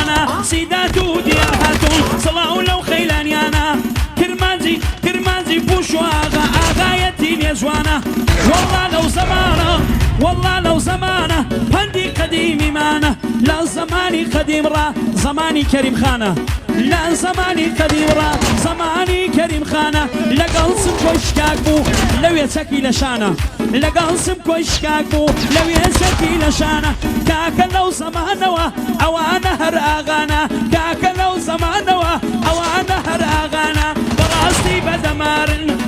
زمانا سيدات وديار هاتون صلاة لو خيلانيانا كرمانزي بوشو آغايتي نيزوانا والله لو زمانه هندي قديم مانا لا زماني قديم را زماني كريم خانه لا زماني قديم را زماني كريم خانه لقلصم كوشكاك بو لو يتسكي لشانه لقلصم كوشكاك بو لو يتسكي لشانه كاك لو زمانه اوانا هر اغانا كاك لو زمانه اوانا هر اغانا براستي بدمارن